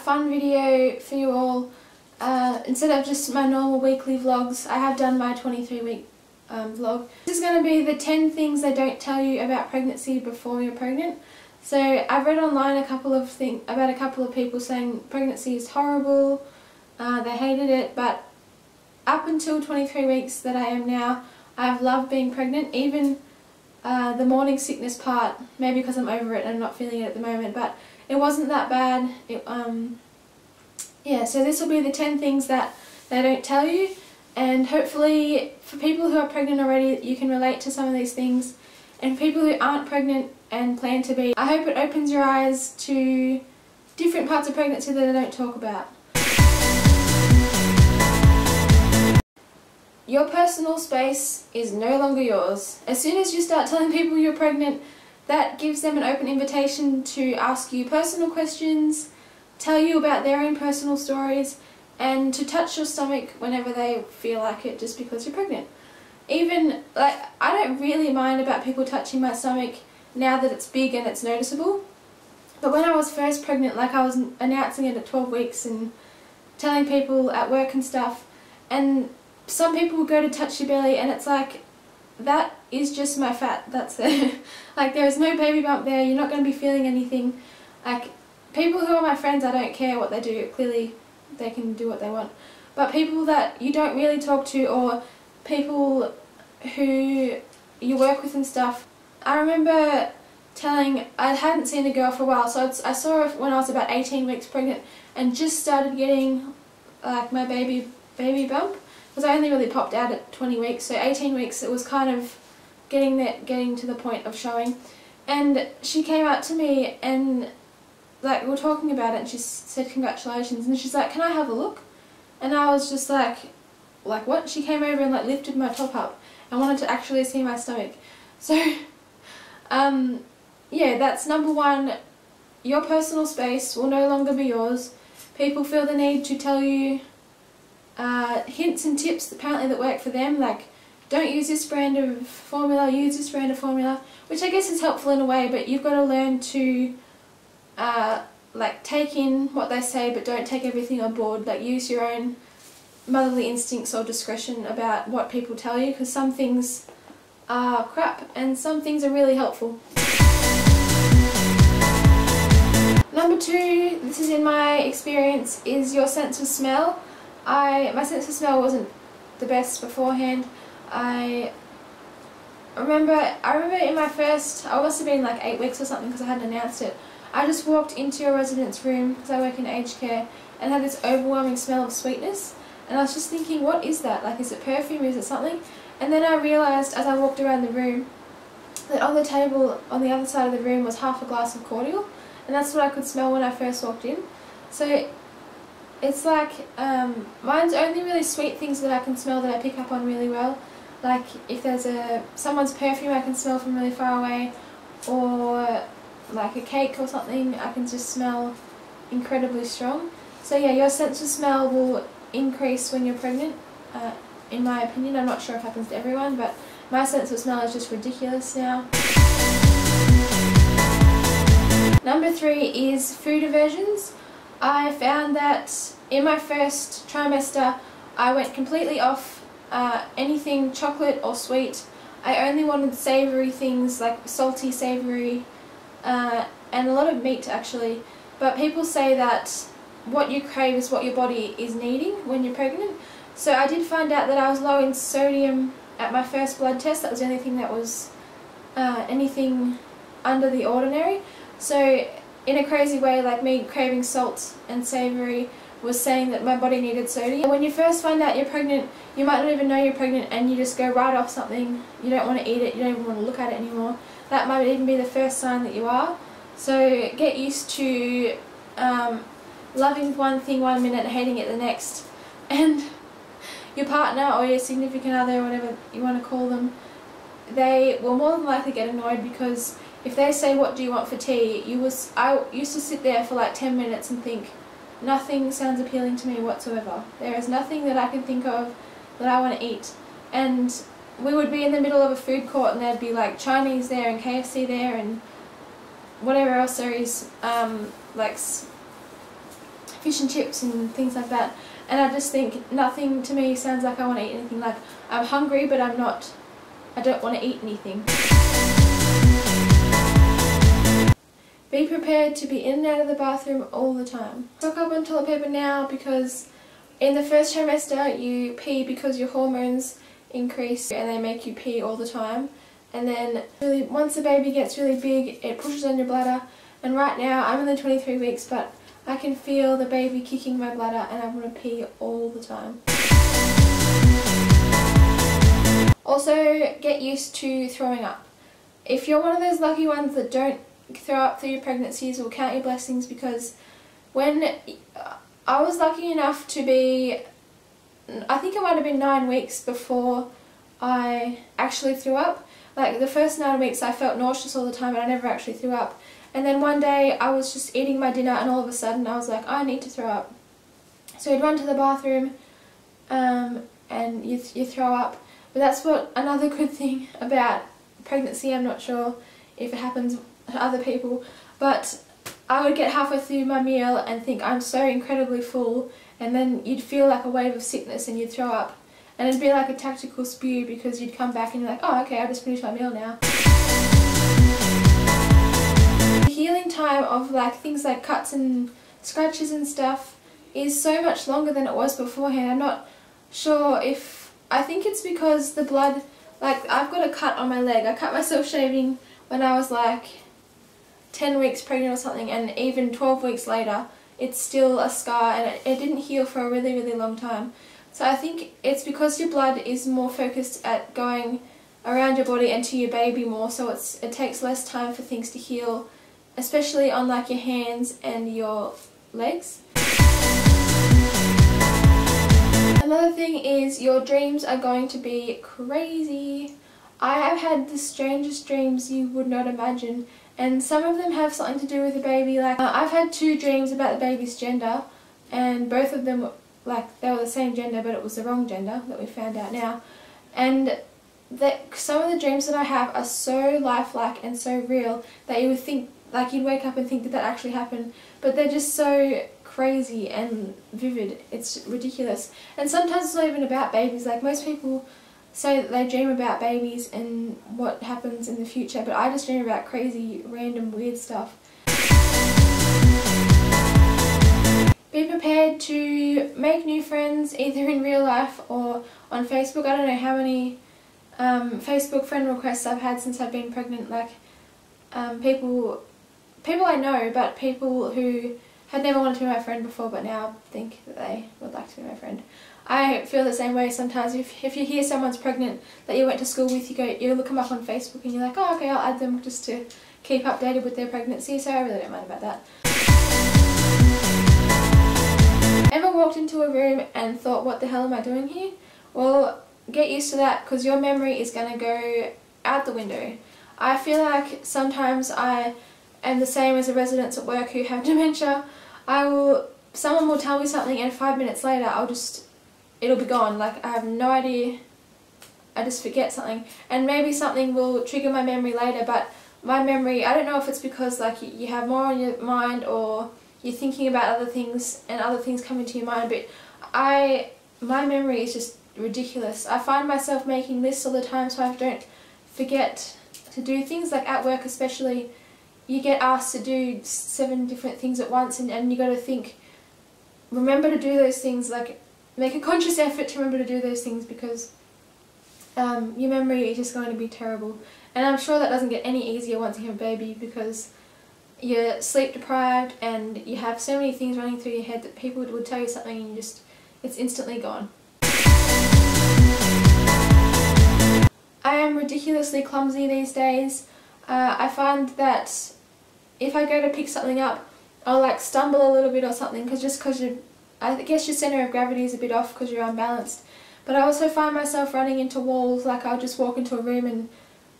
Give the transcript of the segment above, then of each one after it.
fun video for you all. Instead of just my normal weekly vlogs, I have done my 23-week vlog. This is going to be the 10 things they don't tell you about pregnancy before you're pregnant. So I've read online a couple of things about a couple of people saying pregnancy is horrible, they hated it, but up until 23 weeks that I am now, I've loved being pregnant. Even the morning sickness part, maybe because I'm over it and I'm not feeling it at the moment, but it wasn't that bad. Yeah, so this will be the 10 things that they don't tell you, and hopefully for people who are pregnant already you can relate to some of these things, and for people who aren't pregnant and plan to be, I hope it opens your eyes to different parts of pregnancy that I don't talk about. Your personal space is no longer yours. As soon as you start telling people you're pregnant, that gives them an open invitation to ask you personal questions, tell you about their own personal stories, and to touch your stomach whenever they feel like it just because you're pregnant. Even, like, I don't really mind about people touching my stomach now that it's big and it's noticeable. But when I was first pregnant, like, I was announcing it at 12 weeks and telling people at work and stuff, and some people will go to touch your belly and it's like, that is just my fat that's there. Like, there is no baby bump there, you're not going to be feeling anything. Like, people who are my friends, I don't care what they do, clearly they can do what they want. But people that you don't really talk to, or people who you work with and stuff, I remember I hadn't seen a girl for a while, so I saw her when I was about 18 weeks pregnant and just started getting like my baby bump, because I only really popped out at 20 weeks, so 18 weeks it was kind of getting to the point of showing. And she came up to me and like we were talking about it, and she said congratulations, and she's like, can I have a look? And I was just like what? She came over and like lifted my top up and wanted to actually see my stomach. So yeah, that's number one. Your personal space will no longer be yours. People feel the need to tell you hints and tips apparently that work for them, like don't use this brand of formula, use this brand of formula, which I guess is helpful in a way, but you've got to learn to like take in what they say, but don't take everything on board. Like, use your own motherly instincts or discretion about what people tell you, because some things are crap and some things are really helpful. Number two, this is in my experience, is your sense of smell. My sense of smell wasn't the best beforehand. I remember in my first, I must have been like 8 weeks or something because I hadn't announced it, I just walked into a resident's room, because I work in aged care, and had this overwhelming smell of sweetness, and I was just thinking, what is that? Like, is it perfume, is it something? And then I realised as I walked around the room that on the table on the other side of the room was half a glass of cordial, and that's what I could smell when I first walked in. So it's like, mine's only really sweet things that I can smell that I pick up on really well. Like, if there's someone's perfume I can smell from really far away, or like a cake or something, I can just smell incredibly strong. So yeah, your sense of smell will increase when you're pregnant, in my opinion. I'm not sure if it happens to everyone, but my sense of smell is just ridiculous now. Number three is food aversions. I found that in my first trimester I went completely off anything chocolate or sweet. I only wanted savoury things, like salty, savoury, and a lot of meat actually. But people say that what you crave is what your body is needing when you're pregnant. So I did find out that I was low in sodium at my first blood test. That was the only thing that was anything under the ordinary. So in a crazy way, like me craving salt and savoury was saying that my body needed sodium. When you first find out you're pregnant, you might not even know you're pregnant, and you just go right off something. You don't want to eat it, you don't even want to look at it anymore. That might even be the first sign that you are. So get used to loving one thing 1 minute, hating it the next. And your partner or your significant other, or whatever you want to call them, they will more than likely get annoyed, because if they say, what do you want for tea, I used to sit there for like 10 minutes and think, nothing sounds appealing to me whatsoever. There is nothing that I can think of that I want to eat. And we would be in the middle of a food court and there'd be like Chinese there and KFC there and whatever else there is, like fish and chips and things like that, and I just think nothing to me sounds like I want to eat anything. Like, I'm hungry but I don't want to eat anything. Be prepared to be in and out of the bathroom all the time. Stock up on toilet paper now, because in the first trimester you pee because your hormones increase and they make you pee all the time, and then once the baby gets really big it pushes on your bladder, and right now I'm only 23 weeks but I can feel the baby kicking my bladder and I want to pee all the time. Also, get used to throwing up. If you're one of those lucky ones that don't throw up through your pregnancies, will count your blessings, because when I was lucky enough to be, I think it might have been 9 weeks before I actually threw up. Like, the first 9 weeks I felt nauseous all the time and I never actually threw up. And then one day I was just eating my dinner and all of a sudden I was like, I need to throw up. So I'd run to the bathroom and you throw up. But that's what another good thing about pregnancy, I'm not sure if it happens to other people, but I would get halfway through my meal and think I'm so incredibly full, and then you'd feel like a wave of sickness and you'd throw up. And it'd be like a tactical spew, because you'd come back and you're like, oh okay, I just finished my meal now. The healing time of like things like cuts and scratches and stuff is so much longer than it was beforehand. I'm not sure if, I think it's because the blood, like I've got a cut on my leg. I cut myself shaving when I was like 10 weeks pregnant or something, and even 12 weeks later it's still a scar and it didn't heal for a really, really long time. So I think it's because your blood is more focused at going around your body and to your baby more, so it takes less time for things to heal, especially on like your hands and your legs. Another thing is your dreams are going to be crazy. I have had the strangest dreams you would not imagine, and some of them have something to do with the baby. Like I've had 2 dreams about the baby's gender, and both of them like they were the same gender but it was the wrong gender that we found out now. And some of the dreams that I have are so lifelike and so real that you would think, like you'd wake up and think, did that actually happen? But they're just so crazy and vivid, it's ridiculous. And sometimes it's not even about babies. Like most people say that they dream about babies and what happens in the future, but I just dream about crazy, random, weird stuff. Be prepared to make new friends, either in real life or on Facebook. I don't know how many Facebook friend requests I've had since I've been pregnant. Like people I know, but people who had never wanted to be my friend before but now think that they would like to be my friend. I feel the same way sometimes. If you hear someone's pregnant that you went to school with, you look them up on Facebook and you're like, oh okay, I'll add them just to keep updated with their pregnancy, so I really don't mind about that. Ever walked into a room and thought, what the hell am I doing here? Well, get used to that, because your memory is going to go out the window. I feel like sometimes I am the same as the residents at work who have dementia. Someone will tell me something and 5 minutes later it'll be gone. Like I have no idea, I just forget something. And maybe something will trigger my memory later, but my memory, I don't know if it's because like you have more on your mind or you're thinking about other things and other things come into your mind, but my memory is just ridiculous. I find myself making lists all the time so I don't forget to do things. Like at work especially, you get asked to do 7 different things at once, and you got to think, remember to do those things, like make a conscious effort to remember to do those things, because your memory is just going to be terrible. And I'm sure that doesn't get any easier once you have a baby, because you're sleep deprived and you have so many things running through your head that people would tell you something and it's instantly gone. I am ridiculously clumsy these days. I find that if I go to pick something up, I'll like stumble a little bit or something, because I guess your centre of gravity is a bit off because you're unbalanced. But I also find myself running into walls. Like I'll just walk into a room and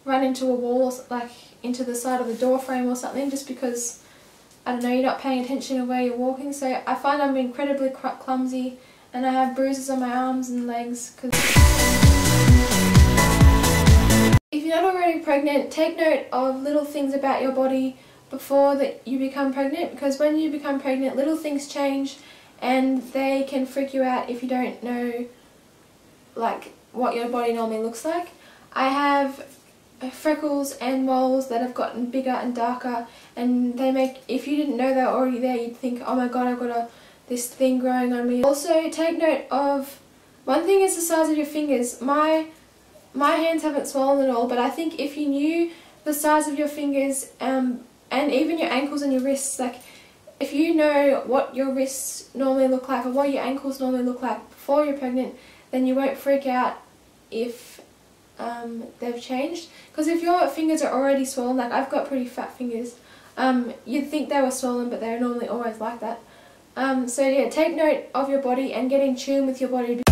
run into a wall, like into the side of the door frame or something, just because, I don't know, you're not paying attention to where you're walking. So I find I'm incredibly clumsy, and I have bruises on my arms and legs. If you're not already pregnant, take note of little things about your body before that you become pregnant, because when you become pregnant little things change and they can freak you out if you don't know like what your body normally looks like. I have freckles and moles that have gotten bigger and darker, and they make, if you didn't know they were already there, you'd think, oh my god, I've got this thing growing on me. Also take note of, one thing is the size of your fingers. My hands haven't swollen at all, but I think if you knew the size of your fingers and even your ankles and your wrists, like if you know what your wrists normally look like or what your ankles normally look like before you're pregnant, then you won't freak out if they've changed. Because if your fingers are already swollen, like I've got pretty fat fingers, you'd think they were swollen, but they're normally always like that. So yeah, take note of your body and get in tune with your body.